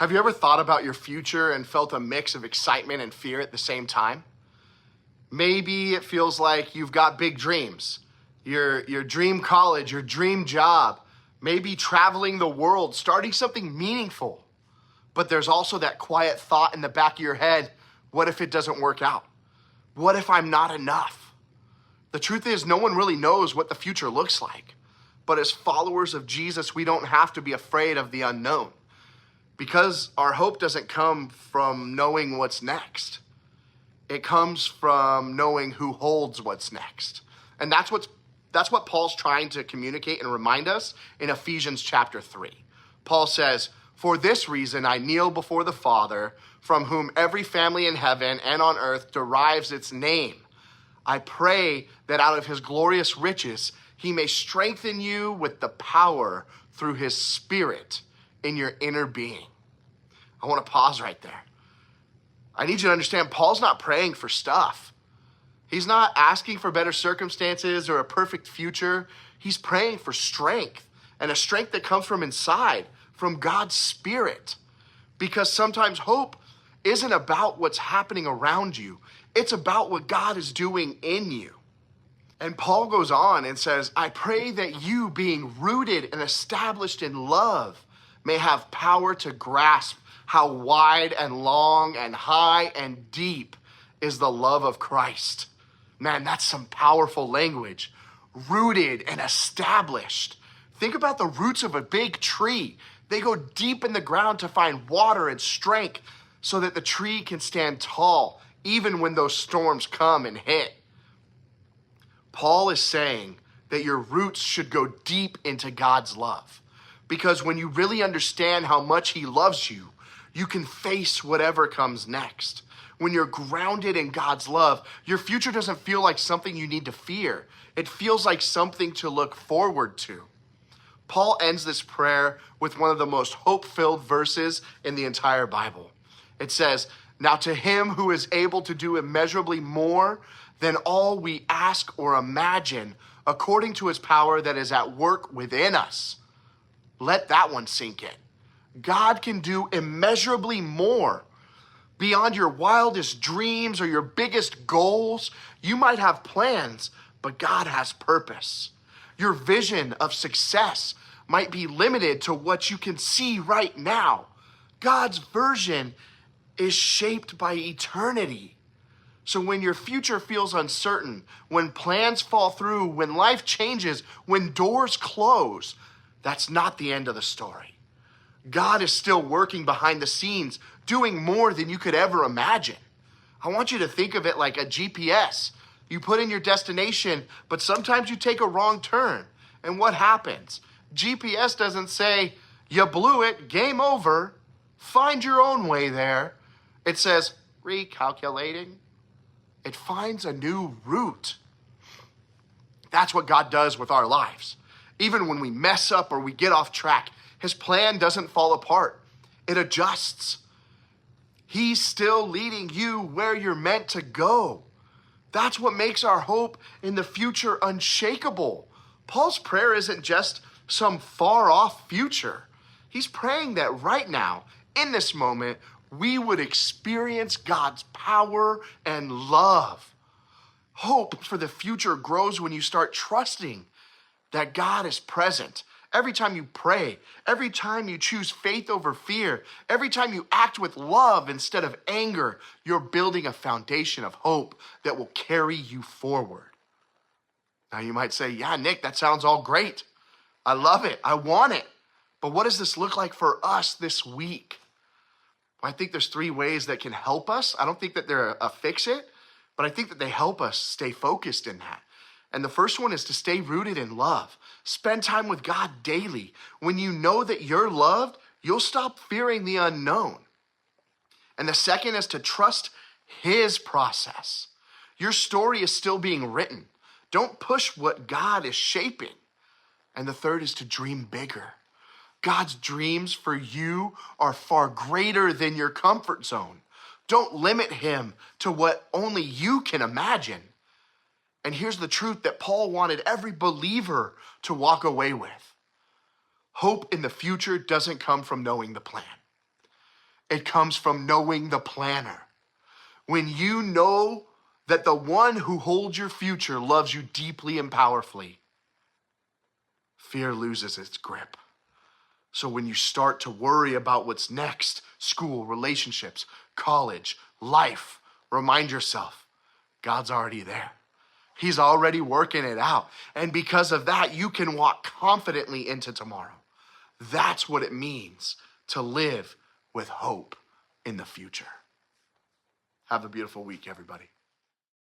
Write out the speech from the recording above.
Have you ever thought about your future and felt a mix of excitement and fear at the same time? Maybe it feels like you've got big dreams, your dream college, your dream job, maybe traveling the world, starting something meaningful. But there's also that quiet thought in the back of your head, what if it doesn't work out? What if I'm not enough? The truth is, no one really knows what the future looks like. But as followers of Jesus, we don't have to be afraid of the unknown, because our hope doesn't come from knowing what's next. It comes from knowing who holds what's next. And that's what Paul's trying to communicate and remind us in Ephesians chapter 3. Paul says, "For this reason I kneel before the Father, from whom every family in heaven and on earth derives its name. I pray that out of his glorious riches he may strengthen you with the power through his Spirit in your inner being." I want to pause right there. I need you to understand, Paul's not praying for stuff. He's not asking for better circumstances or a perfect future. He's praying for strength, and a strength that comes from inside, from God's Spirit. Because sometimes hope isn't about what's happening around you. It's about what God is doing in you. And Paul goes on and says, "I pray that you, being rooted and established in love, may have power to grasp how wide and long and high and deep is the love of Christ." Man, that's some powerful language. Rooted and established. Think about the roots of a big tree. They go deep in the ground to find water and strength so that the tree can stand tall, even when those storms come and hit. Paul is saying that your roots should go deep into God's love. Because when you really understand how much he loves you, you can face whatever comes next. When you're grounded in God's love, your future doesn't feel like something you need to fear. It feels like something to look forward to. Paul ends this prayer with one of the most hope-filled verses in the entire Bible. It says, "Now to him who is able to do immeasurably more than all we ask or imagine, according to his power that is at work within us." Let that one sink in. God can do immeasurably more. Beyond your wildest dreams or your biggest goals, you might have plans, but God has purpose. Your vision of success might be limited to what you can see right now. God's version is shaped by eternity. So when your future feels uncertain, when plans fall through, when life changes, when doors close, that's not the end of the story. God is still working behind the scenes, doing more than you could ever imagine. I want you to think of it like a GPS. You put in your destination, but sometimes you take a wrong turn. And what happens? GPS doesn't say, "You blew it, game over, find your own way there." It says, "Recalculating." It finds a new route. That's what God does with our lives. Even when we mess up or we get off track, his plan doesn't fall apart. It adjusts. He's still leading you where you're meant to go. That's what makes our hope in the future unshakable. Paul's prayer isn't just some far off future. He's praying that right now, in this moment, we would experience God's power and love. Hope for the future grows when you start trusting that God is present. Every time you pray, every time you choose faith over fear, every time you act with love instead of anger, you're building a foundation of hope that will carry you forward. Now you might say, "Yeah, Nick, that sounds all great. I love it. I want it." But what does this look like for us this week? I think there's 3 ways that can help us. I don't think that they're a fix-it, but I think that they help us stay focused in that. And the first one is to stay rooted in love. Spend time with God daily. When you know that you're loved, you'll stop fearing the unknown. And the second is to trust his process. Your story is still being written. Don't push what God is shaping. And the third is to dream bigger. God's dreams for you are far greater than your comfort zone. Don't limit him to what only you can imagine. And here's the truth that Paul wanted every believer to walk away with. Hope in the future doesn't come from knowing the plan. It comes from knowing the planner. When you know that the one who holds your future loves you deeply and powerfully, fear loses its grip. So when you start to worry about what's next, school, relationships, college, life, remind yourself, God's already there. He's already working it out. And because of that, you can walk confidently into tomorrow. That's what it means to live with hope in the future. Have a beautiful week, everybody.